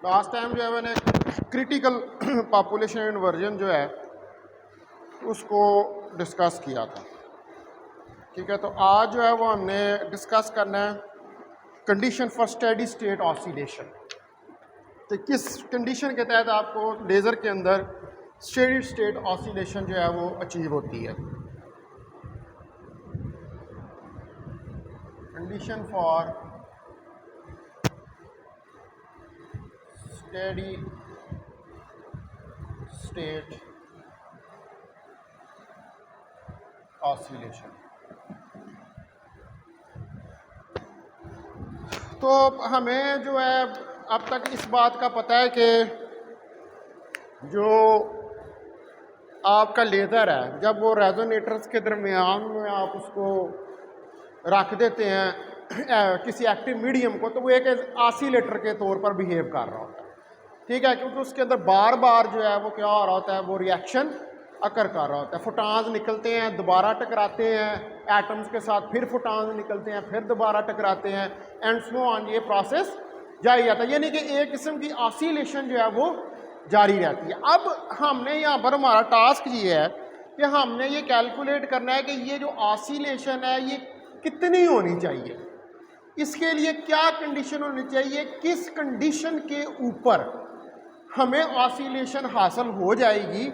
Last time जो है मैंने क्रिटिकल पॉपुलेशन इन्वर्जन जो है उसको डिस्कस किया था। ठीक है, तो आज जो है वो हमने डिस्कस करना है condition for steady state oscillation. तो किस कंडीशन के तहत आपको लेज़र के अंदर स्टेडी स्टेट ऑसिलेशन जो है वो अचीव होती है। Condition for steady state oscillation. तो हमें जो है अब तक इस बात का पता है कि जो आपका लेज़र है जब वो रेजोनेटर्स के दरमियान में आप उसको रख देते हैं किसी एक्टिव मीडियम को, तो वो एक ऑसिलेटर के तौर पर बिहेव कर रहा होता है। ठीक है, क्योंकि उसके अंदर बार बार जो है वो क्या हो रहा होता है, वो रिएक्शन अकर कर रहा होता है। फोटॉन्स निकलते हैं, दोबारा टकराते हैं एटम्स के साथ, फिर फोटॉन्स निकलते हैं, फिर दोबारा टकराते हैं, एंड सो ऑन। ये प्रोसेस जारी रहता है, यानी कि एक किस्म की ऑसिलेशन जो है वो जारी रहती है। अब हमने यहाँ पर हमारा टास्क ये है कि हमने ये कैलकुलेट करना है कि ये जो ऑसिलेशन है ये कितनी होनी चाहिए, इसके लिए क्या कंडीशन होनी चाहिए, किस कंडीशन के ऊपर हमें ऑसिलेशन हासिल हो जाएगी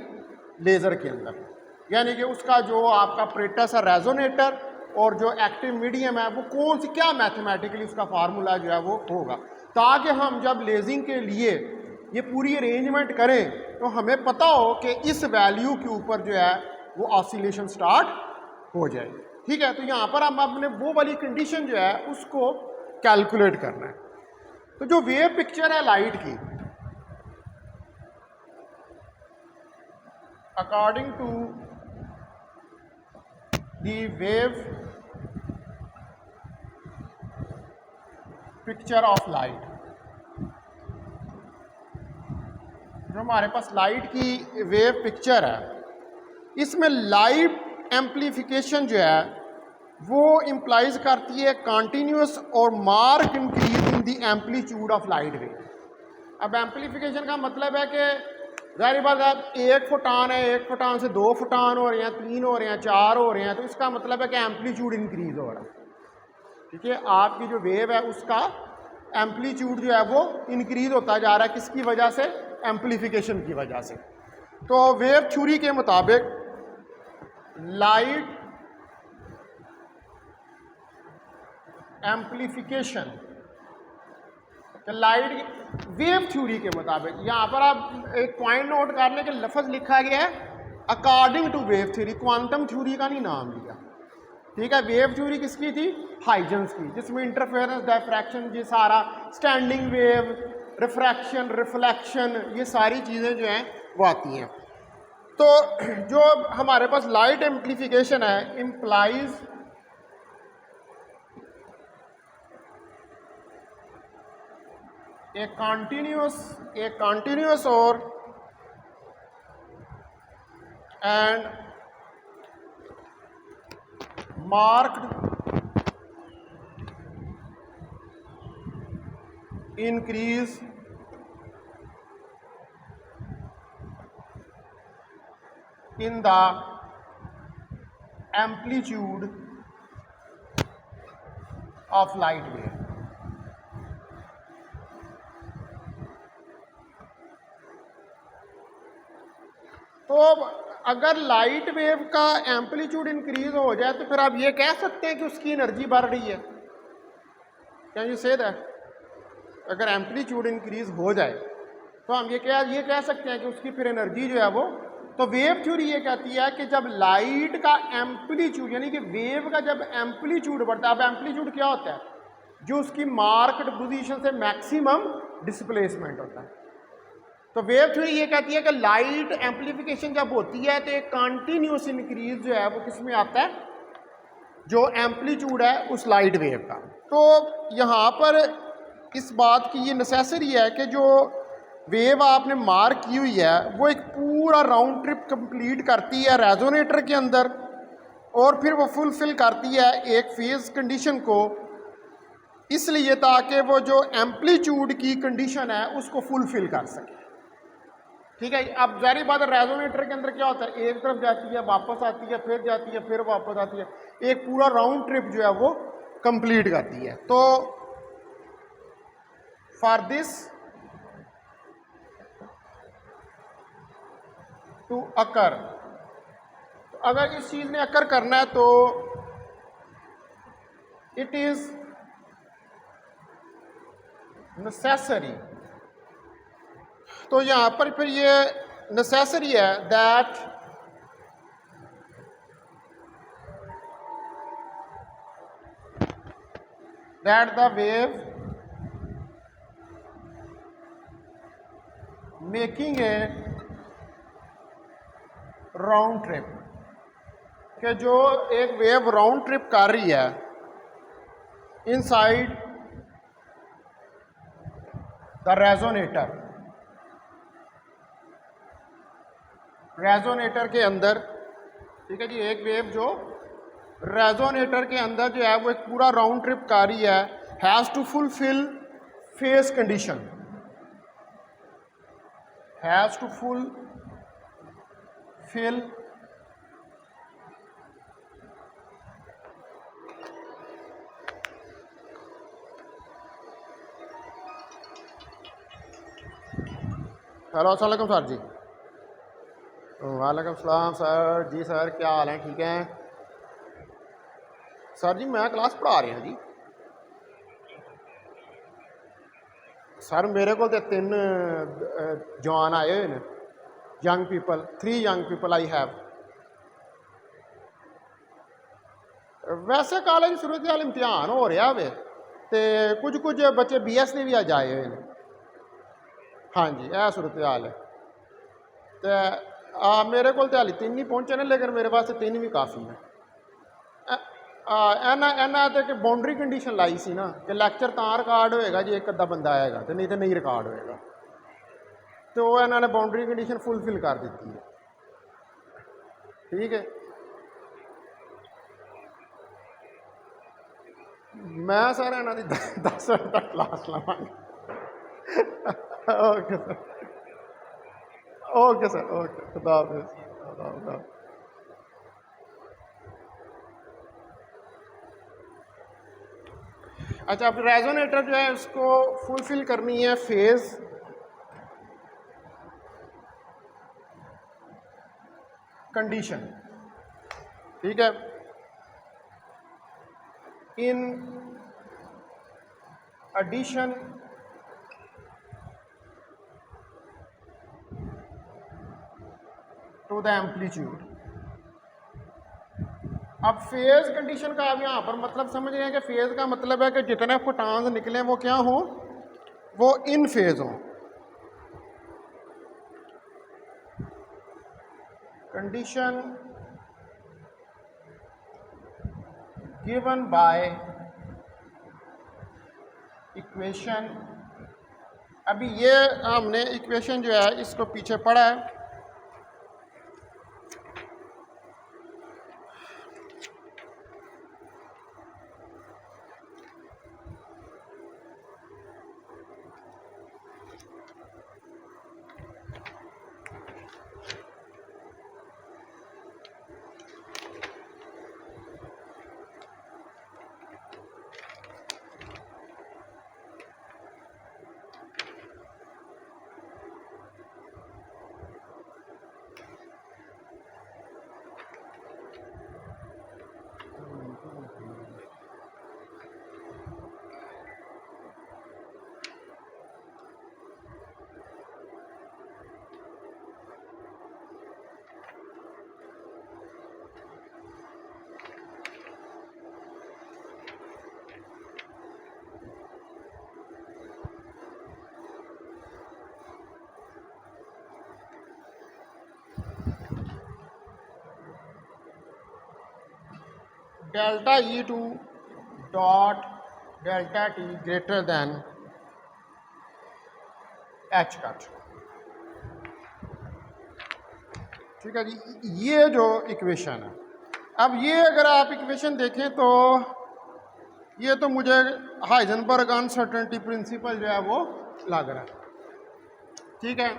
लेज़र के अंदर, यानी कि उसका जो आपका प्रेटस है रेजोनेटर और जो एक्टिव मीडियम है वो कौन सी, क्या मैथमेटिकली उसका फार्मूला जो है वो होगा, ताकि हम जब लेजिंग के लिए ये पूरी अरेंजमेंट करें तो हमें पता हो कि इस वैल्यू के ऊपर जो है वो ऑसिलेशन स्टार्ट हो जाए। ठीक है, तो यहाँ पर हम अपने वो वाली कंडीशन जो है उसको कैलकुलेट करना है। तो जो वेव पिक्चर है लाइट की, according to the wave picture of light, जो हमारे पास लाइट की वेव पिक्चर है इसमें लाइट एम्प्लीफिकेशन जो है वो इम्प्लाइज करती है कंटिन्यूस और mark increase in the amplitude of light wave. अब एम्प्लीफिकेशन का मतलब है कि जाहिर बात है एक फोटान है, एक फोटान से दो फोटान हो रहे हैं, तीन हो रहे हैं, चार हो रहे हैं, तो इसका मतलब है कि एम्पलीट्यूड इंक्रीज हो रहा है। ठीक है, आपकी जो वेव है उसका एम्पलीट्यूड जो है वो इंक्रीज होता जा रहा है, किसकी वजह से, एम्प्लीफिकेशन की वजह से। तो वेव थ्योरी के मुताबिक light amplification, light wave theory के मुताबिक, यहाँ पर आप एक पॉइंट नोट कर लें कि लफ्ज़ लिखा गया है according to wave theory, quantum theory का नहीं नाम लिया। ठीक है, वेव थ्योरी किसकी थी, हाइजेंस की, जिसमें इंटरफेरेंस, डायफ्रैक्शन, ये सारा स्टैंडिंग वेव, रिफ्रैक्शन, रिफ्लेक्शन, ये सारी चीज़ें जो हैं वो आती हैं। तो जो हमारे पास लाइट एम्प्लीफिकेशन है implies a continuous or and marked increase in the amplitude of light wave। तो अगर लाइट वेव का एम्पलीट्यूड इंक्रीज हो जाए तो फिर आप ये कह सकते हैं कि उसकी एनर्जी बढ़ रही है। क्या यू से दैट? अगर एम्पलीट्यूड इंक्रीज हो जाए तो हम ये कह सकते हैं कि उसकी फिर एनर्जी जो है वो, तो वेव थ्योरी ये कहती है कि जब लाइट का एम्पलीट्यूड, यानी कि वेव का जब एम्पलीट्यूड बढ़ता है, अब एम्पलीट्यूड क्या होता है, जो उसकी मार्क्ड पोजीशन से मैक्सिमम डिस्प्लेसमेंट होता है। तो वेव थ्योरी ये कहती है कि लाइट एम्प्लीफिकेशन जब होती है तो एक कंटिन्यूस इंक्रीज जो है वो किस में आता है, जो एम्पलीट्यूड है उस लाइट वेव का। तो यहाँ पर इस बात की ये नेसेसरी है कि जो वेव आपने मार्क की हुई है वो एक पूरा राउंड ट्रिप कंप्लीट करती है रेजोनेटर के अंदर, और फिर वो फुलफिल करती है एक फेज कंडीशन को इसलिए ताकि वो जो एम्पलीट्यूड की कंडीशन है उसको फुलफिल कर सके। ठीक है, अब जारी बात है रेजोनेटर के अंदर क्या होता है, एक तरफ जाती है वापस आती है, फिर जाती है, फिर वापस आती है, एक पूरा राउंड ट्रिप जो है वो कंप्लीट करती है। तो फॉर दिस टू अकर, तो अगर इस चीज ने अकर करना है तो इट इज नेसेसरी, तो यहां पर फिर ये नेसेसरी है that the wave making A round trip, कि जो एक वेव राउंड ट्रिप कर रही है इनसाइड द रेजोनेटर, रेजोनेटर के अंदर, ठीक है जी, एक वेव जो रेजोनेटर के अंदर जो है वो एक पूरा राउंड ट्रिप कर रही है, has to fulfil phase condition, has to fulfil hello अस्सलाम वालेकुम सर जी। वालेकुम सलाम सर जी। सर क्या हाल है, ठीक हैं सर जी? मैं क्लास पढ़ा रहा जी सर। मेरे को तो 3 जवान आए हुए हैं, young people, 3 young people I have. वैसे कॉलेज सूरत हाल इम्तिहान हो रहा है तो कुछ बच्चे BS ने भी अज आए हुए हैं। हाँ जी, यह सूरत हाल है। तो मेरे को हाली 3 ही पहुँचे ने, लेकिन मेरे वास्ते 3 भी काफ़ी है। एना तो कि बाउंड्री कंडीशन लाई सी ना कि लैक्चर तां रिकॉर्ड होएगा जी एक अद्धा बंदा आएगा, तो नहीं रिकॉर्ड होएगा। तो इन्होंने बाउंड्री कंडीशन फुलफिल कर दी है। ठीक है, मैं सर इन्हों की 10 बजे तक क्लास लवांगा। Okay sir, okay sir, okay, खुदा हाफिज़, खुदा हाफिज़। अच्छा, अब रेजोनेटर जो है उसको फुलफिल करनी है फेज कंडीशन। ठीक है, in addition to the amplitude. अब फेज कंडीशन का आप यहाँ पर मतलब समझ रहे हैं कि फेज का मतलब है कि जितने फोटॉन्स निकले वो क्या हो, वो इन फेज हो। Condition given by equation. अभी ये हमने इक्वेशन जो है इसको पीछे पढ़ा है। Delta E2 dot delta T greater than H cut. ठीक है जी, ये जो इक्वेशन है, अब ये अगर आप इक्वेशन देखें तो ये तो मुझे हाइजेनबर्ग अनसर्टेनिटी प्रिंसिपल जो है वो लग रहा है। ठीक है,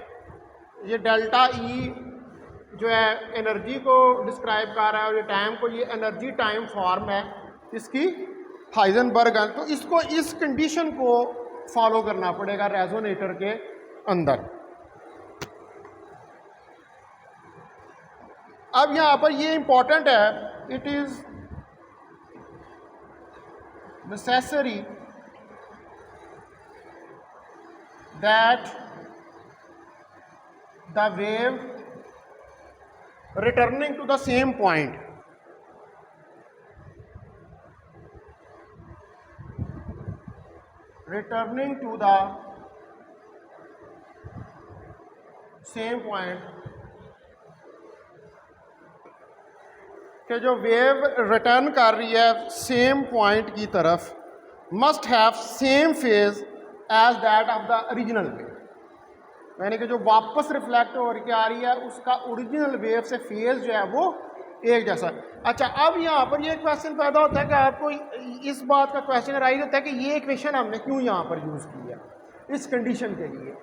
ये डेल्टा ई जो है एनर्जी को डिस्क्राइब कर रहा है और ये टाइम को, ये एनर्जी टाइम फॉर्म है इसकी हाइजेनबर्ग। तो इसको, इस कंडीशन को फॉलो करना पड़ेगा रेजोनेटर के अंदर। अब यहाँ पर ये इंपॉर्टेंट है, it is necessary that the wave returning to the same point कि जो वेव रिटर्न कर रही है सेम पॉइंट की तरफ, must have same phase as that of the original wave. यानी कि जो वापस रिफ्लेक्ट हो के आ रही है उसका ओरिजिनल वेव से फेज जो है वो एक जैसा। अच्छा, अब यहाँ पर ये क्वेश्चन पैदा होता है कि आपको इस बात का क्वेश्चन राइज होता है कि ये इक्वेशन हमने क्यों यहाँ पर यूज़ की है इस कंडीशन के लिए।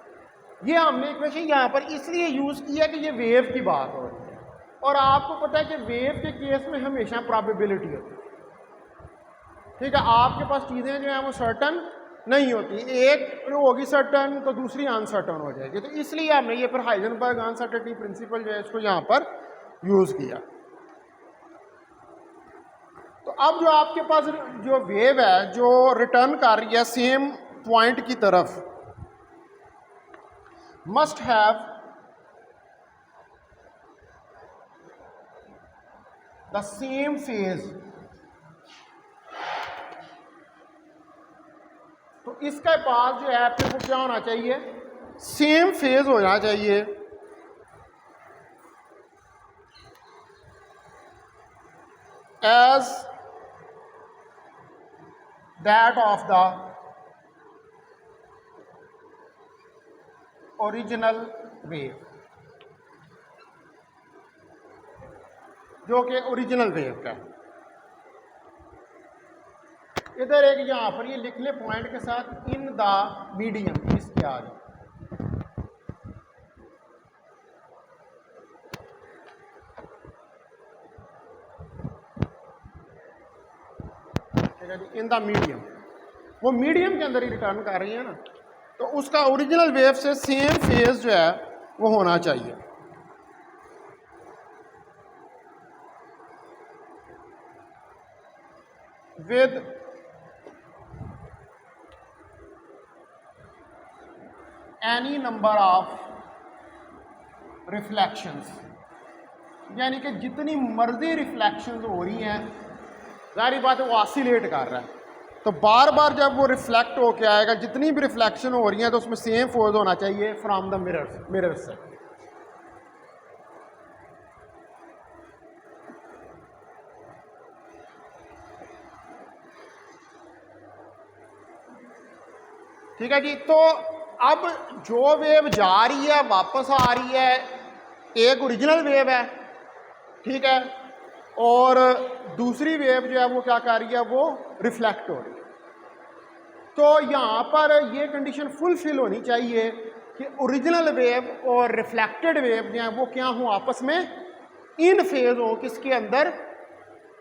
ये हमने इक्वेशन यहाँ पर इसलिए यूज़ की है कि ये वेव की बात हो रही है और आपको पता है कि वेव के केस में हमेशा प्रोबेबिलिटी होती है। ठीक है, आपके पास चीज़ें जो हैं वो सर्टन नहीं होती, एक होगी सर्टन तो दूसरी अनसर्टन हो जाएगी। तो इसलिए हमने ये फिर हाइजेनबर्ग अनसर्टेनिटी प्रिंसिपल जो है इसको यहाँ पर यूज़ किया। तो अब जो आपके पास जो वेव है जो रिटर्न कर रही है सेम पॉइंट की तरफ, must have the same phase. तो इसके पास जो है आपके को क्या होना चाहिए, सेम फेज होना चाहिए as that of the original wave, जो कि ओरिजिनल वेव का है। इधर एक यहाँ पर ये लिख ले पॉइंट के साथ, इन द मीडियम, इसके आगे। ठीक है जी, इन द मीडियम, वो मीडियम के अंदर ही रिटर्न कर रही है ना, तो उसका ओरिजिनल वेव से सेम फेज जो है वो होना चाहिए। With any number of reflections, यानी कि जितनी मर्जी रिफ्लेक्शंस हो रही हैं, जाहिर बात है वो ऑसिलेट कर रहा है, तो बार बार जब वो रिफ्लेक्ट होके आएगा, जितनी भी रिफ्लेक्शन हो रही है तो उसमें सेम फोर्स होना चाहिए फ्रॉम द मिरर्स से। ठीक है जी, तो अब जो वेव जा रही है वापस आ रही है, एक ओरिजिनल वेव है, ठीक है, और दूसरी वेव जो है वो क्या कर रही है, वो रिफ्लेक्ट हो रही है। तो यहाँ पर ये कंडीशन फुलफिल होनी चाहिए कि ओरिजिनल वेव और रिफ्लेक्टेड वेव जो है वो क्या हो, आपस में इन फेज हो, किसके अंदर,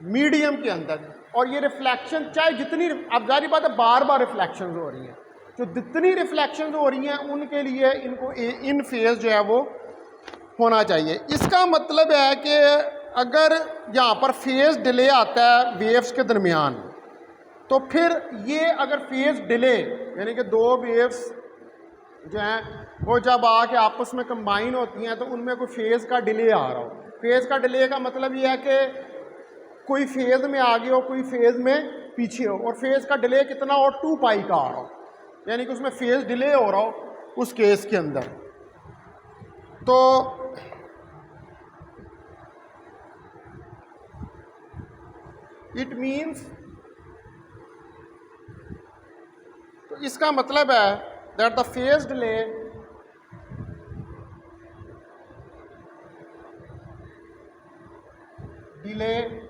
मीडियम के अंदर। और ये रिफ्लेक्शन चाहे जितनी, अब जारी बात है बार बार रिफ्लेक्शन हो रही हैं, जो जितनी रिफ्लेक्शन हो रही हैं उनके लिए इनको इन फेज जो है वो होना चाहिए। इसका मतलब है कि अगर यहाँ पर फेज डिले आता है वेव्स के दरमियान, तो फिर ये अगर फेज डिले यानी कि दो वेव्स जो हैं वो जब आके आपस में कंबाइन होती हैं तो उनमें कोई फेज का डिले आ रहा हो। फेज का डिले का मतलब ये है कि कोई फेज में आगे हो, कोई फेज में पीछे हो, और फेज का डिले कितना हो, 2 पाई का आ रहा हो, यानी कि उसमें फेज डिले हो रहा हो उस केस के अंदर। तो इट मीन्स, तो इसका मतलब है दैट द फेज डिले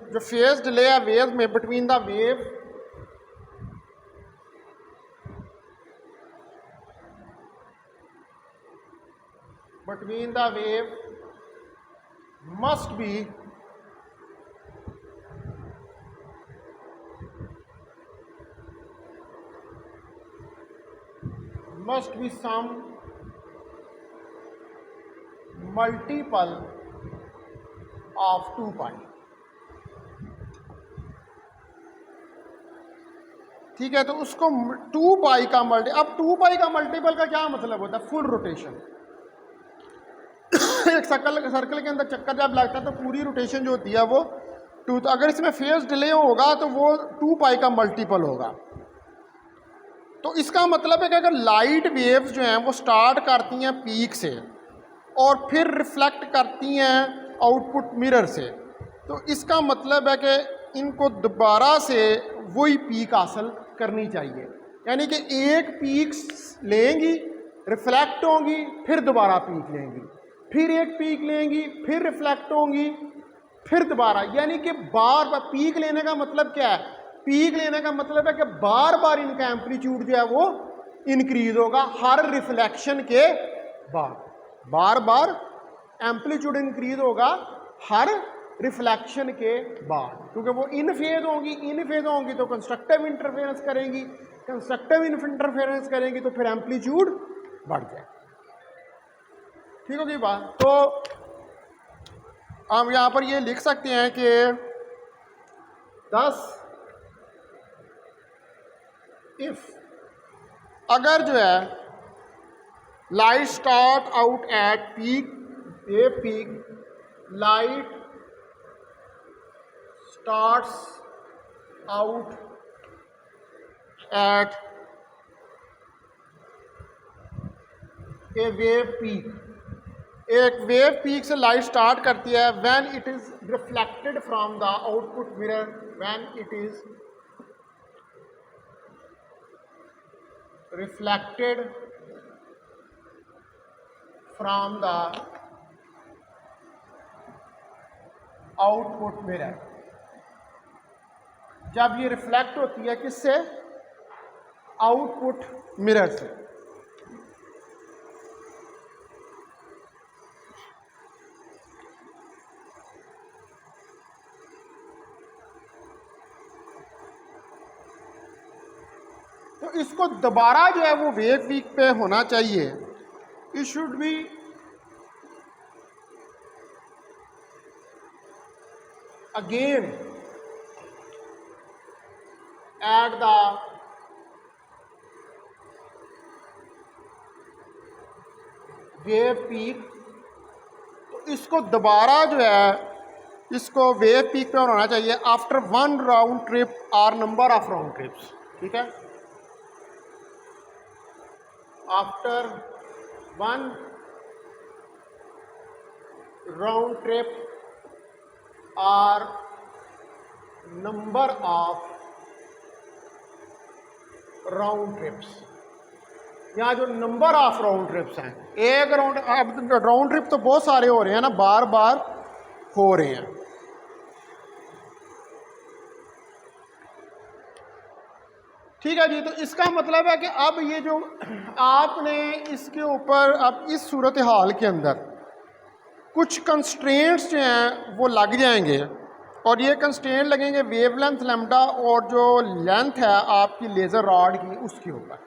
जो फेज डिले है वेव में between the wave between the wave must be some multiple of 2 pi। ठीक है, तो उसको 2 पाई का अब 2 पाई का मल्टीपल का क्या मतलब होता है? Full rotation. एक सर्कल के अंदर चक्कर जब लगता है तो पूरी रोटेशन जो होती है वो 2, तो अगर इसमें फेज डिले होगा तो वो 2 पाई का मल्टीपल होगा। तो इसका मतलब है कि अगर लाइट वेव्स जो हैं वो स्टार्ट करती हैं पीक से और फिर रिफ्लेक्ट करती हैं आउटपुट मिरर से, तो इसका मतलब है कि इनको दोबारा से वही पीक हासिल करनी चाहिए। यानी कि एक पीक लेंगी, रिफ्लेक्ट होंगी, फिर दोबारा पीक लेंगी, फिर एक पीक लेंगी, फिर रिफ्लेक्ट होंगी, फिर दोबारा। यानी कि बार बार पीक लेने का मतलब क्या है? पीक लेने का मतलब है कि बार बार इनका एम्पलीट्यूड जो है वो इंक्रीज होगा हर रिफ्लेक्शन के बाद। बार बार एम्पलीट्यूड इंक्रीज होगा हर रिफ्लेक्शन के बाद, क्योंकि वो इन फेज होंगी तो कंस्ट्रक्टिव इंटरफेरेंस करेंगी, कंस्ट्रक्टिव इंटरफेरेंस करेंगी तो फिर एम्पलीट्यूड बढ़ जाए। ठीक होगी बात? तो हम यहाँ पर ये लिख सकते हैं कि 10 इफ अगर जो है light start out at peak, ये peak light starts out at a wave peak, एक वेव पीक से लाइट स्टार्ट करती है when it is reflected from the output mirror, when it is reflected from the output mirror. जब ये reflect होती है किससे? आउटपुट मिरर से। तो इसको दोबारा जो है वो वेव पीक पे होना चाहिए। It should be again at the wave peak. तो इसको दोबारा जो है इसको वेव पीक पे होना चाहिए आफ्टर 1 राउंड ट्रिप और नंबर ऑफ राउंड ट्रिप्स। ठीक है, आफ्टर 1 राउंड ट्रिप और नंबर ऑफ राउंड ट्रिप्स। यहाँ जो नंबर ऑफ राउंड ट्रिप्स हैं, एक राउंड, अब राउंड ट्रिप तो बहुत सारे हो रहे हैं ना, बार बार हो रहे हैं। ठीक है जी, तो इसका मतलब है कि अब ये जो आपने इसके ऊपर अब इस सूरत हाल के अंदर कुछ कंस्ट्रेंट्स जो हैं वो लग जाएंगे, और ये कंस्ट्रेंट लगेंगे वेवलेंथ लैम्डा और जो लेंथ है आपकी लेज़र रॉड की उसके ऊपर।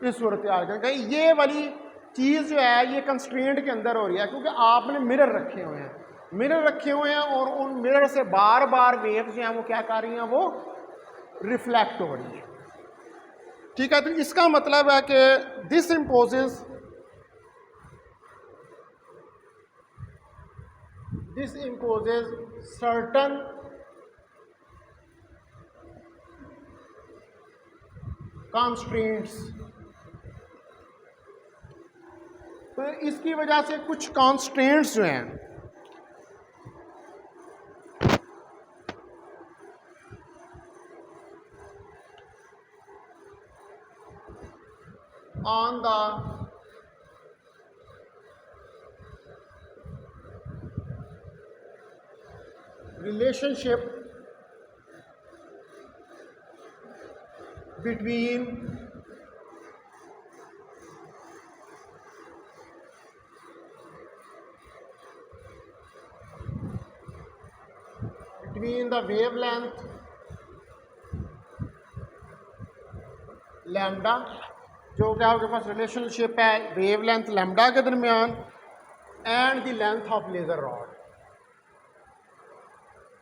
इस सूरत हाल के अंदर ये वाली चीज़ जो है ये कंस्ट्रेंट के अंदर हो रही है, क्योंकि आपने मिरर रखे हुए हैं, और उन मिरर से बार बार वेव्स जो हैं वो क्या कर रही हैं? वो रिफ्लेक्ट हो रही है। ठीक है, तो इसका मतलब है कि दिस imposes certain constraints। तो इसकी वजह से कुछ constraints जो हैं on the relationship between the wavelength lambda, जो कि आपके पास रिलेशनशिप है वेवलेंथ लैम्डा के दरमियान, and the length of laser rod,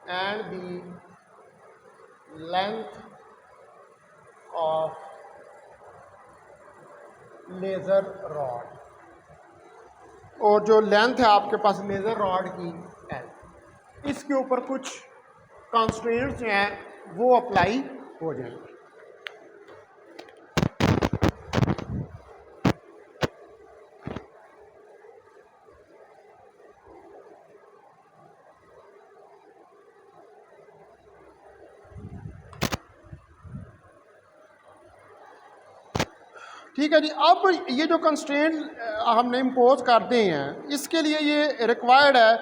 and the length of laser rod, और जो लेंथ है आपके पास लेज़र रॉड की है, इसके ऊपर कुछ कॉन्स्ट्रेंट्स जो हैं वो अप्लाई हो जाएंगे। ठीक है जी। अब ये जो कंस्ट्रेंट हमने इम्पोज करते हैं, इसके लिए ये रिक्वायर्ड है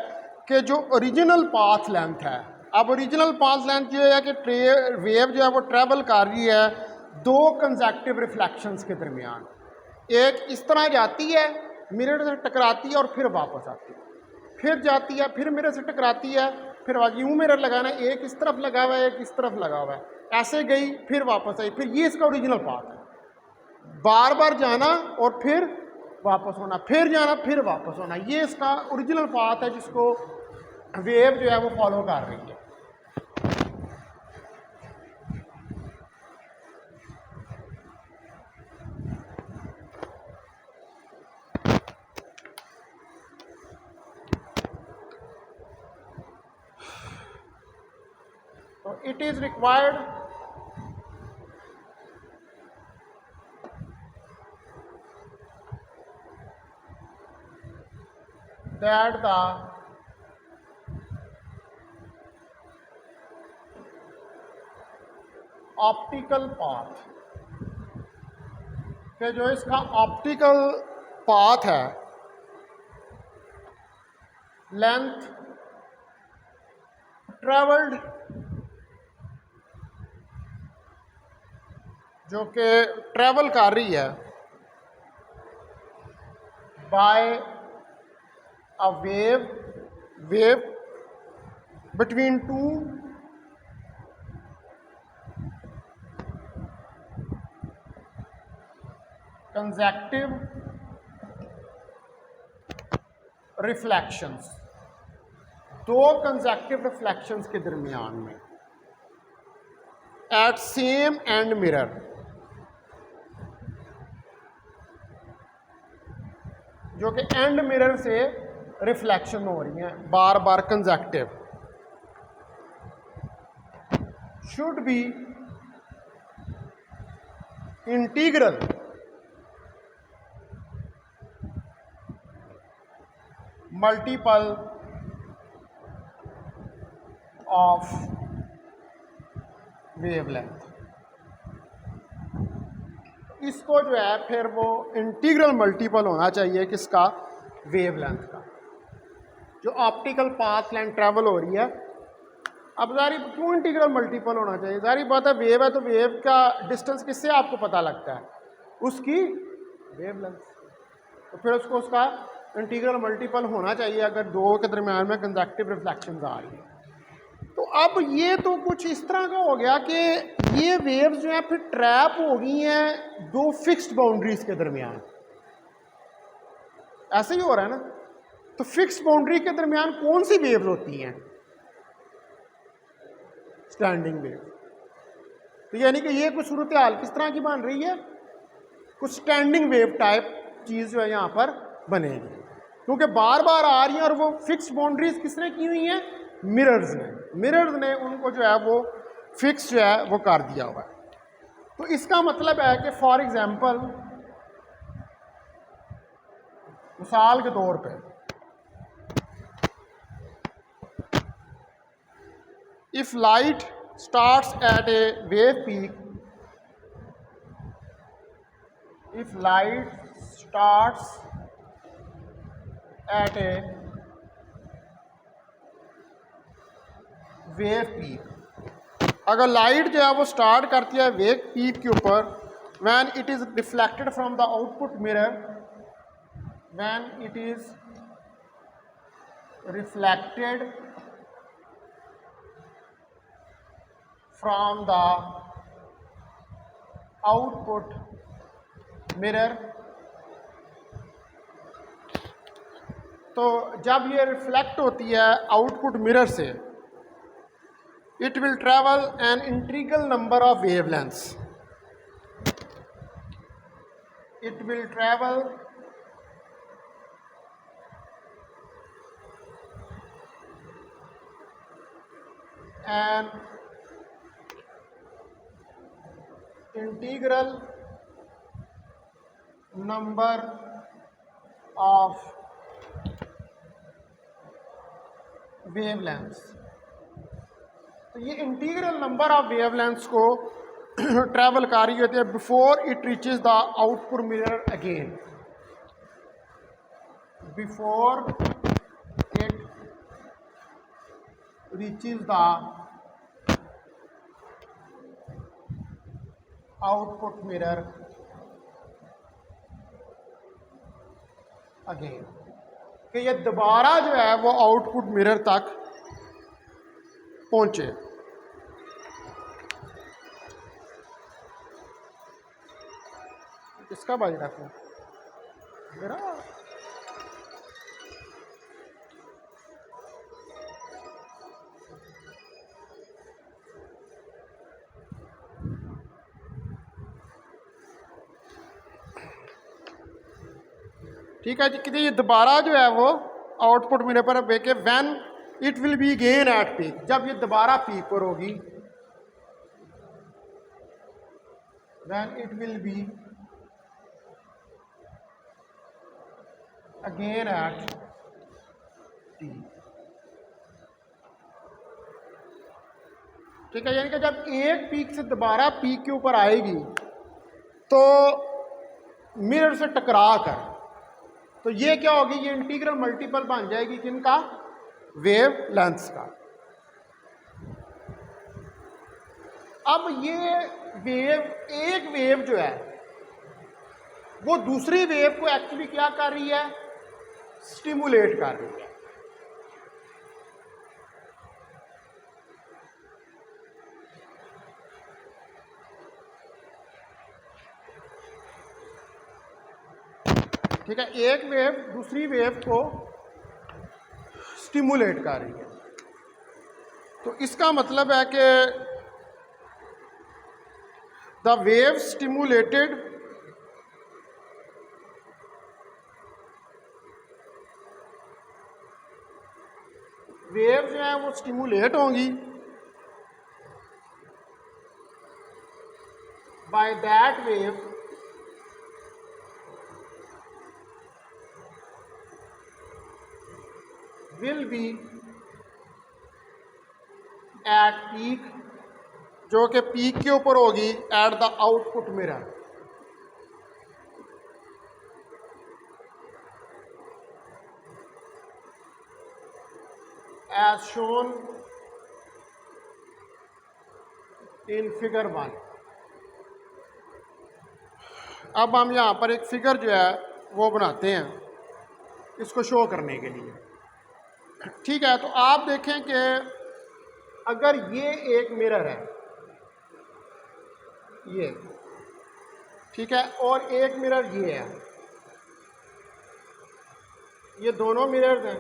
कि जो ओरिजिनल पाथ लेंथ है, अब ओरिजिनल पाथ लेंथ ये है कि वेव जो है वो ट्रैवल कर रही है दो कंसेक्टिव रिफ्लेक्शंस के दरमियान, एक इस तरह जाती है मिरर से टकराती है और फिर वापस आती है, फिर जाती है, फिर मिरर से टकराती है, फिर यूँ मिरर लगाना है, एक इस तरफ लगा हुआ है एक इस तरफ लगा हुआ है, ऐसे गई फिर वापस आई, फिर ये इसका ओरिजिनल पाथ है। बार बार जाना और फिर वापस होना, फिर जाना फिर वापस होना, ये इसका ओरिजिनल पाथ है जिसको वेव जो है वो फॉलो कर रही है। तो it is required that the optical path, कि जो इसका ऑप्टिकल पाथ है, लेंथ ट्रेवल्ड, जो कि ट्रेवल कर रही है bye a wave between two consecutive reflections, दो consecutive reflections के दरमियान में, at same end mirror, जो कि एंड मिरर से रिफ्लेक्शन हो रही हैं बार बार consecutive, should be integral multiple of wavelength. इसको जो है फिर वो इंटीग्रल मल्टीपल होना चाहिए किसका, वेवलेंथ का, जो ऑप्टिकल पाथ लेंथ ट्रैवल हो रही है। अब जारी क्यों इंटीग्रल मल्टीपल होना चाहिए, जारी बात है वेव है तो वेव का डिस्टेंस किससे आपको पता लगता है, उसकी वेवलेंथ, तो फिर उसको उसका इंटीग्रल मल्टीपल होना चाहिए अगर दो के दरमियान में कंसेक्टिव रिफ्लेक्शंस आ रही है। तो अब ये तो कुछ इस तरह का हो गया कि ये वेव्स जो है फिर ट्रैप हो गई हैं दो फिक्स्ड बाउंड्रीज के दरमियान, ऐसे ही हो रहा है ना। तो फिक्स्ड बाउंड्री के दरमियान कौन सी वेव्स होती हैं, स्टैंडिंग वेव। तो यानी कि ये कुछ सूरत हाल किस तरह की बन रही है, कुछ स्टैंडिंग वेव टाइप चीज़ जो है यहाँ पर बनेगी, क्योंकि बार बार आ रही हैं और वो फिक्स्ड बाउंड्रीज किसने की हुई हैं, मिरर्स ने उनको जो है वो फिक्स जो है वो कर दिया हुआ है। तो इसका मतलब है कि फॉर एग्जांपल मिसाल के तौर पे if light starts at a wave peak, if light starts at a wave peak, अगर लाइट जो है वो स्टार्ट करती है वेव पीक के ऊपर, when it is reflected from the output mirror, when it is reflected from the output mirror. तो जब ये रिफ्लेक्ट होती है आउटपुट मिरर से, it will travel an integral number of wavelengths. It will travel an integral number of wavelengths. तो ये integral number of wavelengths को travel कर रही होती है before it reaches the output mirror again. Before it reaches the output mirror again, कि ये दोबारा जो है वो आउटपुट मिरर तक पहुंचे। किसका बाज रखूं मेरा? ठीक है जी, कि ये दोबारा जो है वो आउटपुट मिरर पर बेके when it will be again at peak, जब ये दोबारा पीक पर होगी, when it will be again at peak. ठीक है, यानी कि जब एक पीक से दोबारा पीक के ऊपर आएगी तो मिरर से टकरा कर, तो ये क्या होगी, ये इंटीग्रल मल्टीपल बन जाएगी किनका? वेव लेंथ्स का। अब ये वेव, एक वेव जो है वो दूसरी वेव को एक्चुअली क्या कर रही है? स्टिमुलेट कर रही है। ठीक है, एक वेव दूसरी वेव को स्टिमुलेट कर रही है। तो इसका मतलब है कि द वेव स्टिमुलेटेड वेव जो है वो स्टिमुलेट होंगी by that wave will be at peak, जो कि पीक के ऊपर होगी at the output mirror. As shown in figure 1। अब हम यहाँ पर एक फिगर जो है वो बनाते हैं इसको शो करने के लिए। ठीक है, तो आप देखें कि अगर ये एक मिरर है, ये ठीक है, और एक मिरर ये है, ये दोनों मिरर्स हैं।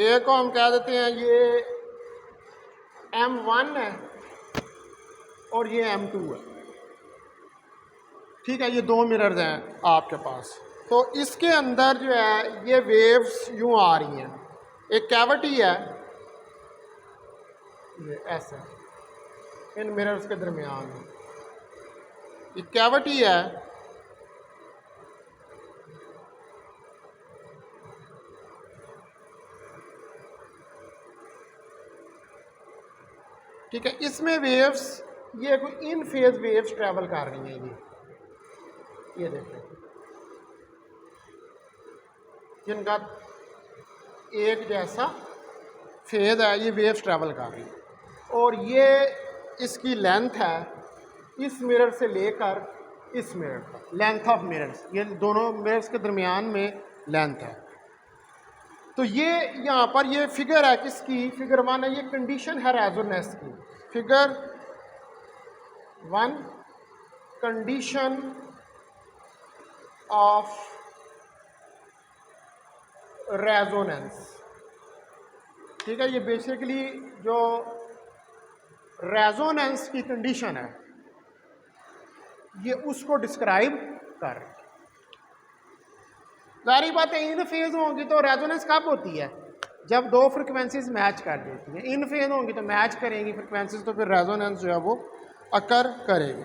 एक को हम कह देते हैं ये M1 है और ये M2 है। ठीक है, ये दो मिरर्स हैं आपके पास। तो इसके अंदर जो है ये वेव्स यूं आ रही हैं, एक कैविटी है ये ऐसा इन मिरर्स के दरमियान में, ये कैविटी है। ठीक है, इसमें वेव्स, ये कोई इन फेज वेव्स ट्रैवल कर रही हैं, ये देखें, जिनका एक जैसा फेज है, ये वेव्स ट्रैवल कर रही है। और ये इसकी लेंथ है इस मिरर से लेकर इस मिरर तक, लेंथ ऑफ मिरर्स, ये दोनों मिरर्स के दरमियान में लेंथ है। तो ये यहाँ पर ये फिगर है किसकी, फिगर 1 है, ये कंडीशन है रेजोनेंस की। Figure 1 condition of resonance. ठीक है, ये बेसिकली जो रेजोनेंस की कंडीशन है ये उसको डिस्क्राइब कर रही है। जारी बात है, इन फेज होंगी तो रेजोनेंस कब होती है, जब दो फ्रिक्वेंसीज मैच कर देती हैं। इन फेज होंगी तो मैच करेंगी फ्रिक्वेंसीज, तो फिर रेजोनेंस जो है वो अकर करेगी।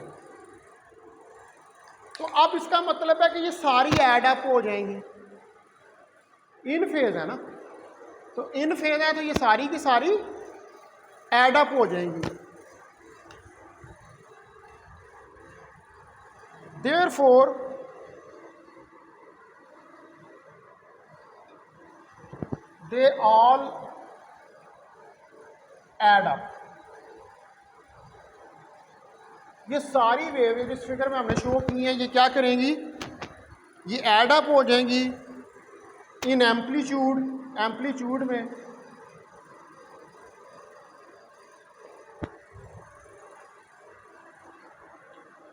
तो अब इसका मतलब है कि ये सारी ऐड अप हो जाएंगी। इन फेज है ना, तो इन फेज है तो ये सारी की सारी ऐड अप हो जाएंगी। Therefore they all add up। ये सारी वेव जिस फिगर में हमने शो की हैं ये क्या करेंगी, ये ऐड अप हो जाएंगी इन एम्पलीट्यूड में।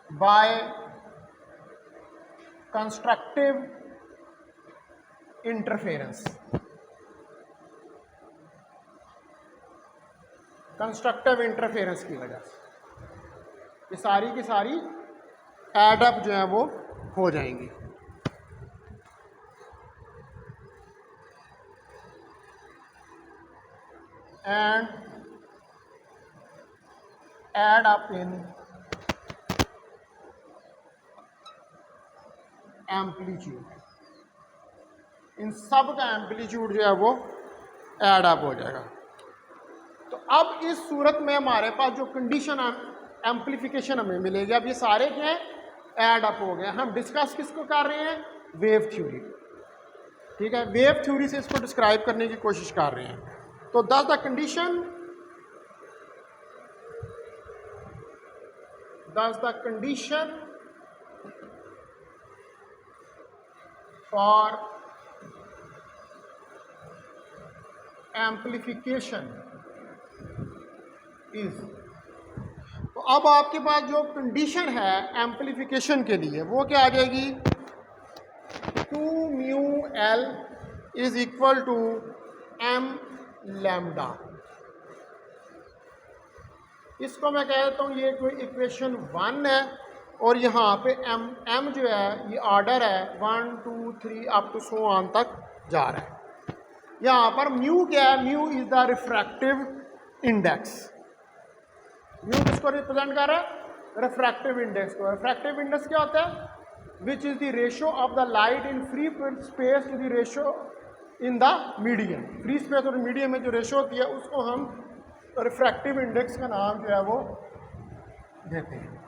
By constructive interference. Constructive interference की वजह से ये सारी की सारी ऐड अप जो है वो हो जाएंगी। And add up in amplitude. इन सब का एम्पलीट्यूड जो है वो ऐड अप हो जाएगा। तो अब इस सूरत में हमारे पास जो कंडीशन एम्पलीफिकेशन हमें मिलेगी, अब ये सारे क्या हैं, ऐड अप हो गए। हम डिस्कस किसको कर रहे हैं, वेव थ्योरी। ठीक है, वेव थ्योरी से इसको डिस्क्राइब करने की कोशिश कर रहे हैं। तो दस the condition for amplification is. तो अब आपके पास जो कंडीशन है एम्पलीफिकेशन के लिए वो क्या आ जाएगी, 2 mu L is equal to M lambda. इसको मैं कह देता हूँ ये कोई इक्वेशन 1 है और यहाँ पे एम जो है ये ऑर्डर है 1 2 3 अप टू सो ऑन तक जा रहा है। यहाँ पर म्यू क्या है, mu is the refractive index. Mu किसको रिप्रेजेंट कर रहा है, रिफ्रैक्टिव इंडेक्स को। रिफ्रैक्टिव इंडेक्स क्या होता है, which is the ratio of the light in free space to the ratio in the medium. Free space और मीडियम में जो रेशियो होती है उसको हम रिफ्रैक्टिव इंडेक्स का नाम जो है वो देते हैं।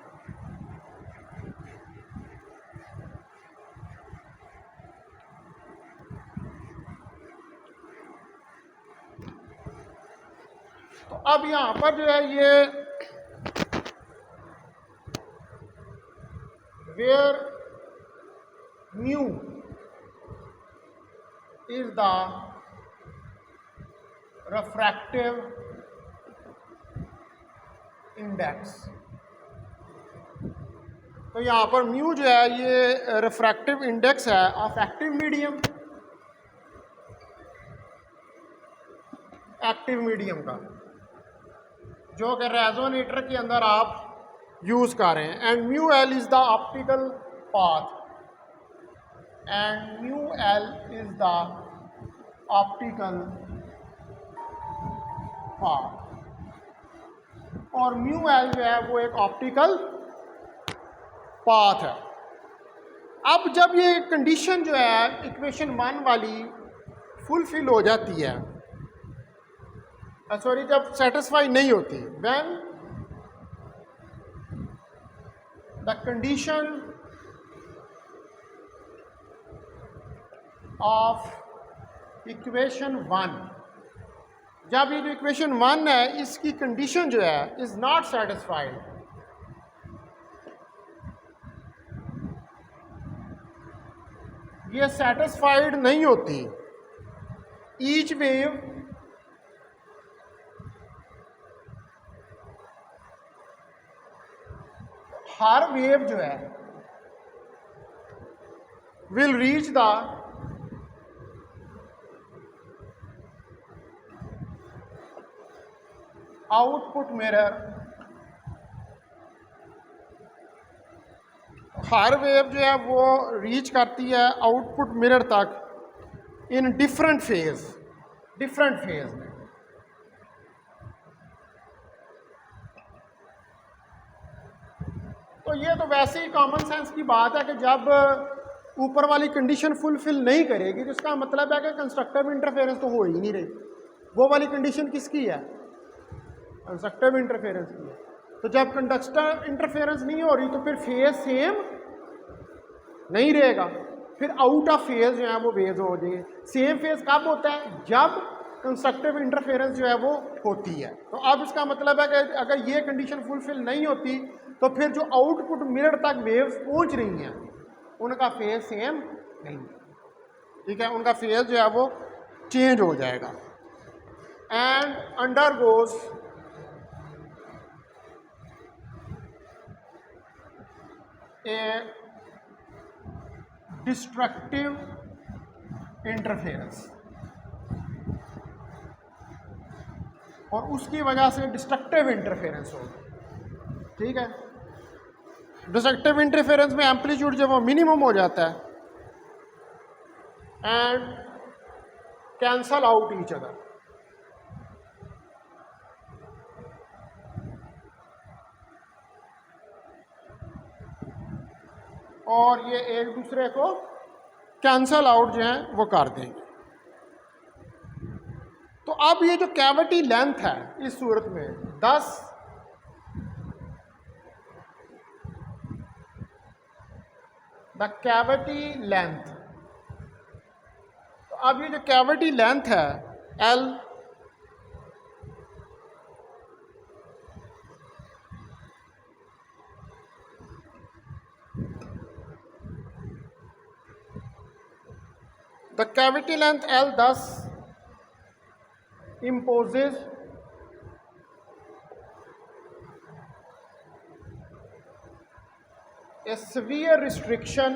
तो अब यहाँ पर जो है ये where mu is the refractive index। तो यहाँ पर म्यू जो है ये रिफ्रैक्टिव इंडेक्स है of active medium, active medium का, जो कि रेजोनेटर के अंदर आप यूज कर रहे हैं। And mu L is the optical path, and mu L is the optical path, और म्यू एल जो है वो एक ऑप्टिकल पाथ है। अब जब ये कंडीशन जो है इक्वेशन 1 वाली फुलफिल हो जाती है, सॉरी जब सेटिस्फाई नहीं होती, when the condition of equation 1, जब ये जो इक्वेशन 1 है इसकी कंडीशन जो है इज नॉट सेटिस्फाइड, ये सेटिस्फाइड नहीं होती, ईच वेव हर वेव जो है will reach the output mirror, her wave जो है वो रीच करती है आउटपुट मिरर तक इन डिफरेंट फेज में। तो ये तो वैसे ही कॉमन सेंस की बात है कि जब ऊपर वाली कंडीशन फुलफिल नहीं करेगी तो इसका मतलब है कि कंस्ट्रक्टिव इंटरफेरेंस तो हो ही नहीं रही। वो वाली कंडीशन किसकी है? कंस्ट्रक्टिव इंटरफेरेंस की है। तो जब कंडक्टिव इंटरफेरेंस नहीं हो रही तो फिर फेज सेम नहीं रहेगा, फिर आउट ऑफ फेज जो है वो वेव हो जाएंगे। सेम फेज कब होता है? जब कंस्ट्रक्टिव इंटरफेरेंस जो है वो होती है। तो अब इसका मतलब है कि अगर ये कंडीशन फुलफिल नहीं होती तो फिर जो आउटपुट मिरर तक वेव्स पहुंच रही हैं उनका फेज सेम नहीं, ठीक है, उनका फेज जो है वो चेंज हो जाएगा। And undergoes A destructive interference, और उसकी वजह से डिस्ट्रक्टिव इंटरफेरेंस होगी, ठीक है। डिस्ट्रक्टिव इंटरफेरेंस में एम्पलीट्यूड जब वो मिनिमम हो जाता है and cancel out each other, और ये एक दूसरे को कैंसल आउट जो है वो कर देंगे। तो अब ये जो कैविटी लेंथ है इस सूरत में 10 द कैविटी लेंथ, तो अब ये जो कैविटी लेंथ है L, the cavity length L thus imposes a severe restriction,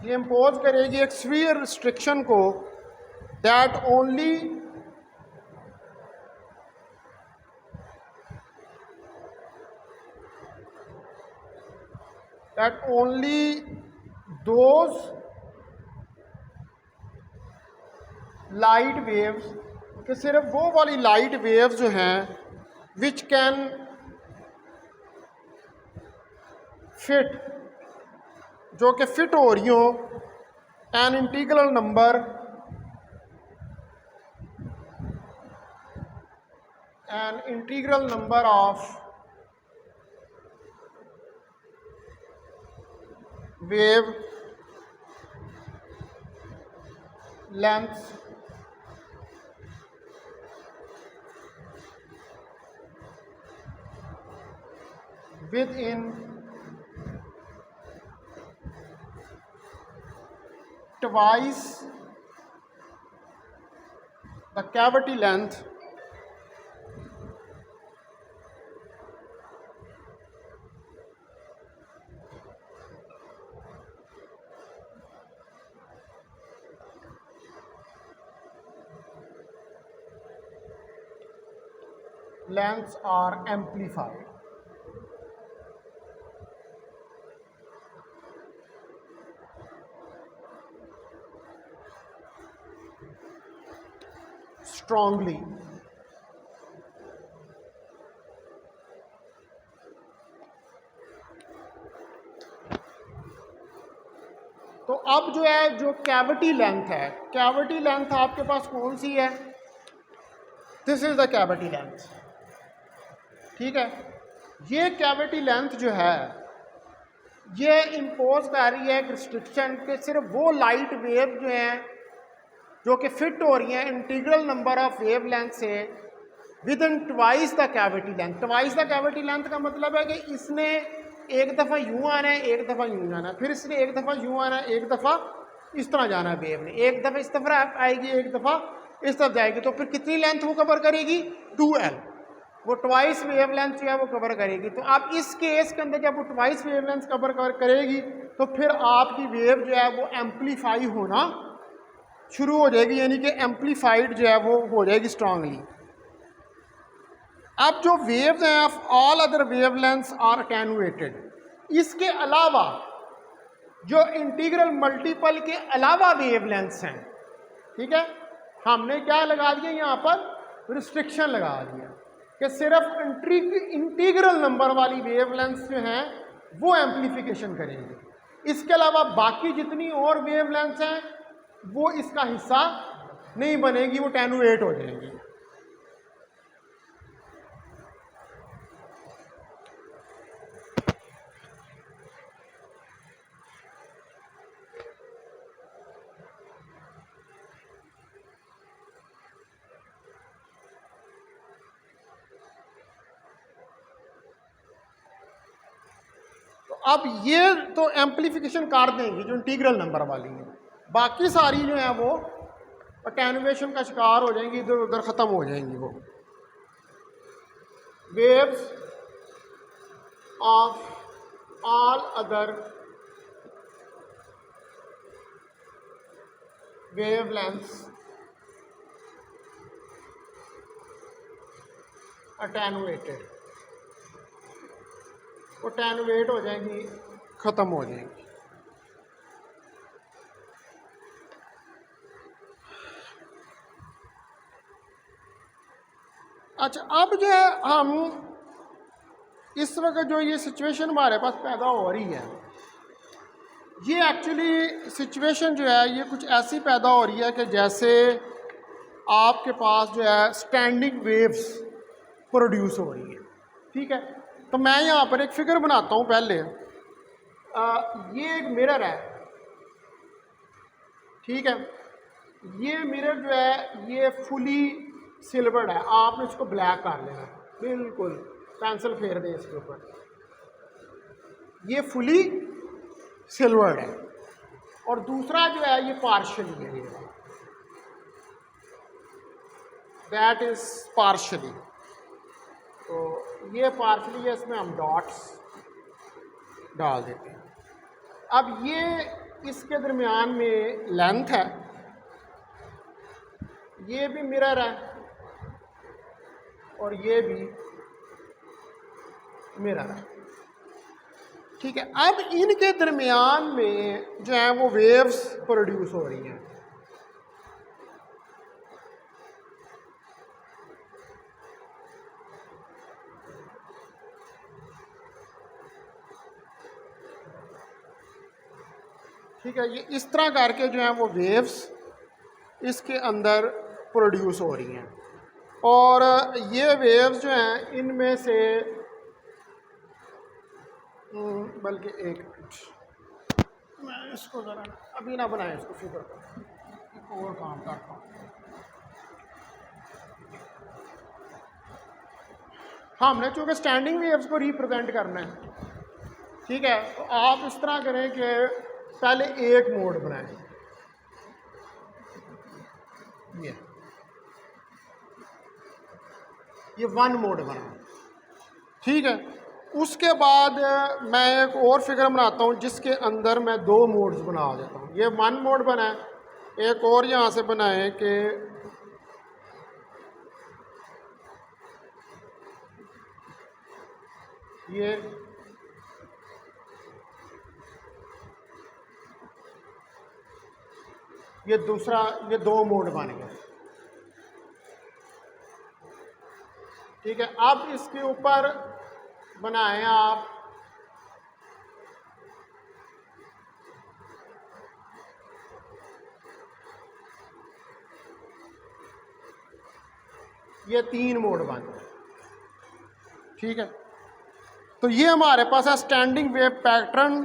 ये इम्पोज करेगी एक severe restriction को, that only those light waves, कि सिर्फ वो वाली लाइट वेव्स जो हैं विच कैन फिट, जो कि फिट हो रही हो an integral number of wave lengths within twice the cavity length lengths are amplified. Strongly. तो अब जो है जो कैविटी लेंथ है, कैविटी लेंथ आपके पास कौन सी है? This is the cavity length, ठीक है। ये कैविटी लेंथ जो है ये इम्पोज कर रही है एक रिस्ट्रिक्शन के सिर्फ वो लाइट वेव जो हैं जो कि फिट हो रही हैं integral number of wave length से within twice the cavity length. Twice the cavity length का मतलब है कि इसने एक दफ़ा यूँ आना है, एक दफ़ा यूँ आना है, फिर इसने एक दफ़ा यूँ आना है, एक दफ़ा इस तरह जाना है वेव ने, एक दफ़ा इस तरफ आएगी, एक दफ़ा इस तरफ जाएगी, तो फिर कितनी लेंथ वो कवर करेगी, 2L, वो ट्वाइस वेव लेंथ जो है वो कवर करेगी। तो अब इस केस के अंदर जब वो ट्वाइस वेव लेंथ कवर करेगी तो फिर आपकी वेव जो है वो एम्पलीफाई होना शुरू हो जाएगी, यानी कि एम्पलीफाइड जो है वो हो जाएगी स्ट्रांगली। अब जो वेव्स हैं of all other wavelengths are attenuated, इसके अलावा जो इंटीग्रल मल्टीपल के अलावा वेव लेंथ्स हैं, ठीक है, हमने क्या लगा दिया यहाँ पर, रिस्ट्रिक्शन लगा दिया कि सिर्फ इंटीग्रल नंबर वाली वेव लेंथ्स जो हैं वो एम्पलीफिकेशन करेंगे, इसके अलावा बाकी जितनी और वेव लेंथ्स हैं वो इसका हिस्सा नहीं बनेगी, वो अटेनुएट हो जाएंगी। अब ये तो एम्पलीफिकेशन कर देंगी जो इंटीग्रल नंबर वाली है, बाकी सारी जो है वो अटेनुएशन का शिकार हो जाएंगी, इधर उधर ख़त्म हो जाएंगी। वो waves of all other wave lengths attenuated, वो अटेनुएट हो जाएंगी, ख़त्म हो जाएंगी। अच्छा, अब जो है हम इस वक्त जो ये सिचुएशन हमारे पास पैदा हो रही है, ये एक्चुअली सिचुएशन जो है ये कुछ ऐसी पैदा हो रही है कि जैसे आपके पास जो है स्टैंडिंग वेव्स प्रोड्यूस हो रही है, ठीक है। तो मैं यहाँ पर एक फिगर बनाता हूँ पहले, ये एक मिरर है, ठीक है, ये मिरर जो है ये फुली सिल्वर्ड है, आपने इसको ब्लैक कर लेना, बिल्कुल पेंसिल फेर दें इसके ऊपर, ये फुली सिल्वर्ड है, और दूसरा जो है ये पार्शली है, दैट इज पार्शली, तो ये पार्शली है, इसमें हम डॉट्स डाल देते हैं। अब ये इसके दरमियान में लेंथ है, ये भी मिरर है और ये भी मिरर है, ठीक है। अब इनके दरमियान में जो है वो वेव्स प्रोड्यूस हो रही हैं, ठीक है, ये इस तरह करके जो है वो वेव्स इसके अंदर प्रोड्यूस हो रही हैं, और ये वेव्स जो हैं इनमें से बल्कि एक मैं इसको ज़रा अभी ना बनाए इसको फिगर पर, और काम करता हूँ। हमने चूँकि स्टैंडिंग वेव्स को रिप्रेजेंट करना है, ठीक है, तो आप इस तरह करें कि पहले एक मोड बनाएं, ये वन मोड बना, ठीक है। उसके बाद मैं एक और फिगर बनाता हूँ जिसके अंदर मैं दो मोड्स बना देता हूँ, ये वन मोड बना है, एक और यहाँ से बनाए कि ये दूसरा, ये दो मोड बन गया, ठीक है। अब इसके ऊपर बनाएं आप ये तीन मोड बन गए, ठीक है। तो ये हमारे पास है स्टैंडिंग वेव पैटर्न,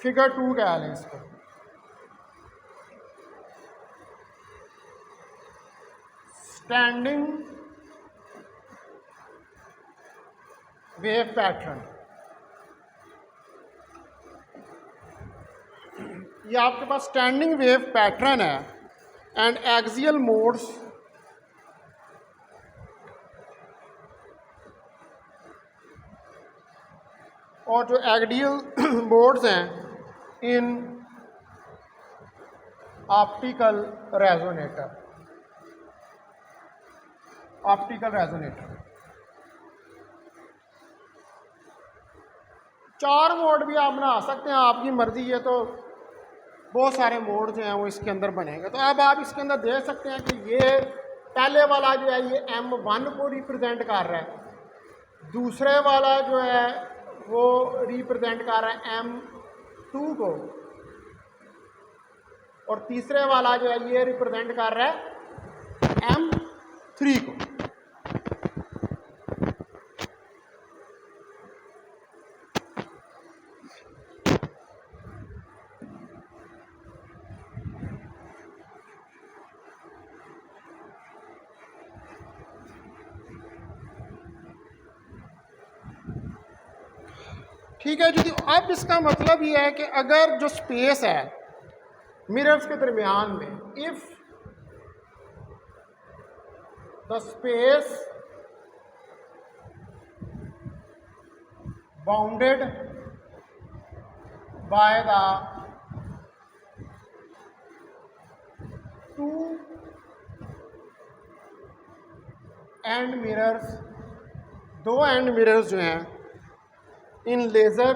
फिगर 2 कह लें इसको, स्टैंडिंग वेव पैटर्न, ये आपके पास स्टैंडिंग वेव पैटर्न है एंड एक्सियल मोड्स और जो एक्डियल मोड्स हैं इन ऑप्टिकल रेजोनेटर। चार मोड भी आप बना सकते हैं, आपकी मर्जी है, तो बहुत सारे मोड जो हैं वो इसके अंदर बनेंगे। तो अब आप इसके अंदर देख सकते हैं कि ये पहले वाला जो है ये M1 को रिप्रेजेंट कर रहा है, दूसरे वाला जो है वो रिप्रेजेंट कर रहा है M2 को, और तीसरे वाला जो है ये रिप्रेजेंट कर रहा है M3 को। ठीक है जी। तो अब इसका मतलब ये है कि अगर जो स्पेस है मिरर्स के दरमियान में, if the space bounded by the two and mirrors, दो एंड मिरर्स जो हैं in laser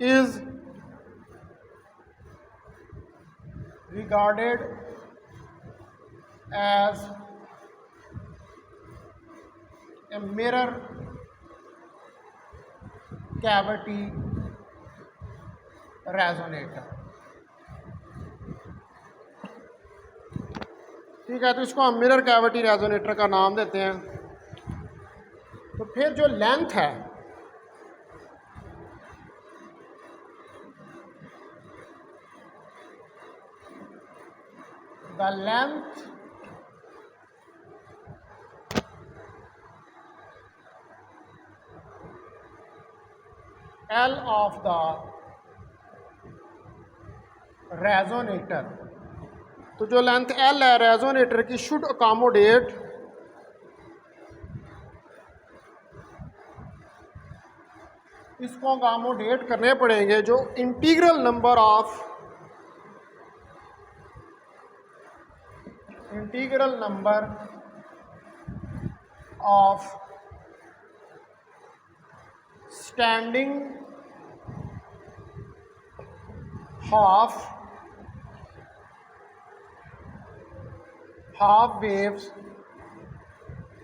is regarded as a mirror cavity resonator। ठीक है, तो इसको हम मिरर कैविटी रेजोनेटर का नाम देते हैं। तो फिर जो लेंथ है the length L of the resonator, तो जो लेंथ L है रेजोनेटर की शुड अकोमोडेट इसको अकोमोडेट करने पड़ेंगे जो integral number of standing half waves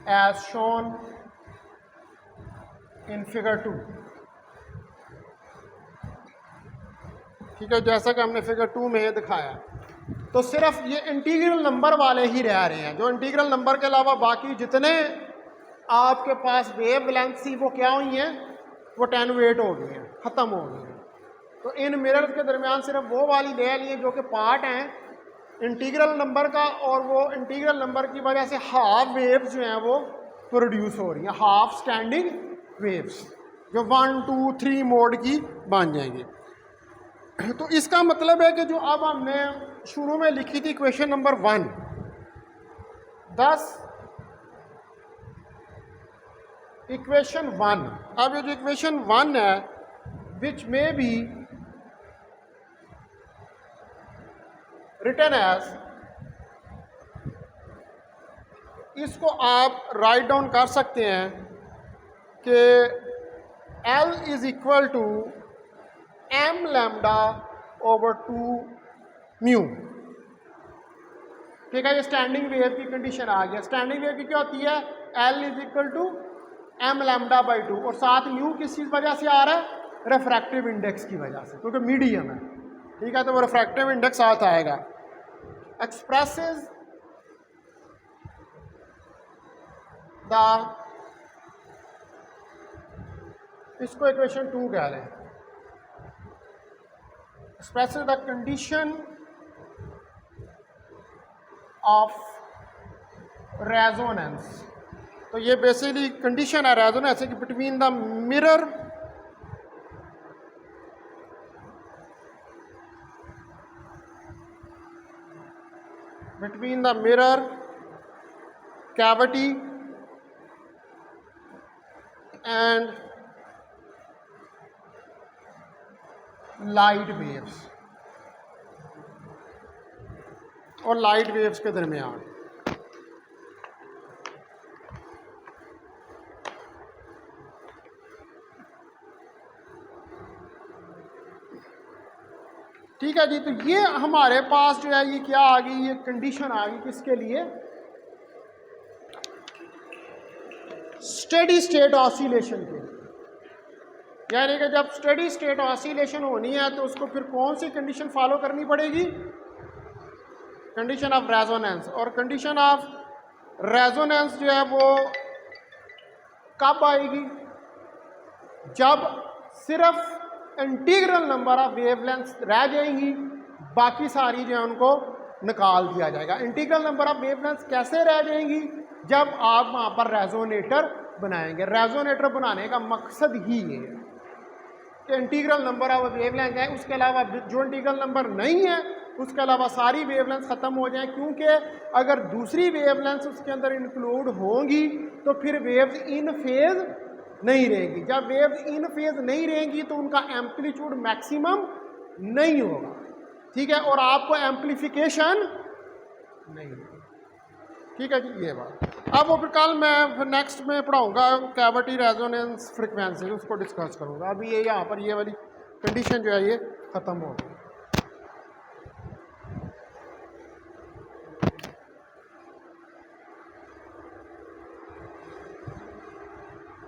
as shown in figure 2। ठीक है, जैसा कि हमने फिगर 2 में ये दिखाया। तो सिर्फ ये इंटीग्रल नंबर वाले ही रह रहे हैं, जो इंटीग्रल नंबर के अलावा बाकी जितने आपके पास वेव लेंथ थी वो क्या हुई हैं, वो टेनुएट हो गई हैं, ख़त्म हो गई हैं। तो इन मिरर के दरमियान सिर्फ वो वाली ले ली है जो कि पार्ट हैं इंटीग्रल नंबर का, और वो इंटीग्रल नंबर की वजह से हाफ वेव्स जो हैं वो प्रोड्यूस हो रही हैं, हाफ स्टैंडिंग वेव्स जो 1, 2, 3 मोड की बन जाएंगी। तो इसका मतलब है कि जो अब हमने शुरू में लिखी थी इक्वेशन नंबर 1, 10 इक्वेशन 1, अब ये जो इक्वेशन 1 है विच में बी रिटन एज, इसको आप राइट डाउन कर सकते हैं कि L is equal to m lambda over 2 mu. ठीक है, ये स्टैंडिंग वेव की कंडीशन आ गया। स्टैंडिंग वेव की क्या होती है, L is equal to m lambda by 2, और साथ म्यू किस चीज़ वजह से आ रहा है, रिफ्रैक्टिव इंडेक्स की वजह से, क्योंकि मीडियम है। ठीक है, तो वो रिफ्रैक्टिव इंडेक्स साथ आएगा। एक्सप्रेसेस द, इसको इक्वेशन 2 कह रहे हैं, expresses the condition of resonance। तो ये बेसिकली कंडीशन है रेजोनेंस की between the mirror between the mirror cavity and light waves, और लाइट वेव्स के दरमियान ठीक है जी। तो ये हमारे पास जो है ये क्या आ गई, ये कंडीशन आ गई किसके लिए, स्टेडी स्टेट ऑसिलेशन के लिए। यानी कि जब स्टेडी स्टेट ऑसिलेशन होनी है तो उसको फिर कौन सी कंडीशन फॉलो करनी पड़ेगी, कंडीशन ऑफ रेजोनेंस। और कंडीशन ऑफ रेजोनेंस जो है वो कब आएगी, जब सिर्फ इंटीग्रल नंबर ऑफ वेवलेंथ्स रह जाएंगी, बाकी सारी जो है उनको निकाल दिया जाएगा। इंटीग्रल नंबर ऑफ वेवलेंथ्स कैसे रह जाएंगी, जब आप वहाँ पर रेजोनेटर बनाएंगे। रेजोनेटर बनाने का मकसद ही ये है कि इंटीग्रल नंबर ऑफ वेवलेंथ है, उसके अलावा जो इंटीग्रल नंबर नहीं है उसके अलावा सारी वेवलेंथ ख़त्म हो जाए, क्योंकि अगर दूसरी वेवलेंथ उसके अंदर इंक्लूड होंगी तो फिर वेव्स इन फेज नहीं रहेंगी। जब वेव्स इन फेज नहीं रहेंगी तो उनका एम्पलीट्यूड मैक्सिमम नहीं होगा, ठीक है, और आपको एम्पलीफिकेशन नहीं होगी, ठीक है जी। ये बात अब वो फिर कल मैं फिर नेक्स्ट में पढ़ाऊँगा कैविटी रेजोनेंस फ्रिक्वेंसी, उसको डिस्कस करूँगा। अभी ये यहाँ पर ये वाली कंडीशन जो है ये ख़त्म हो गई।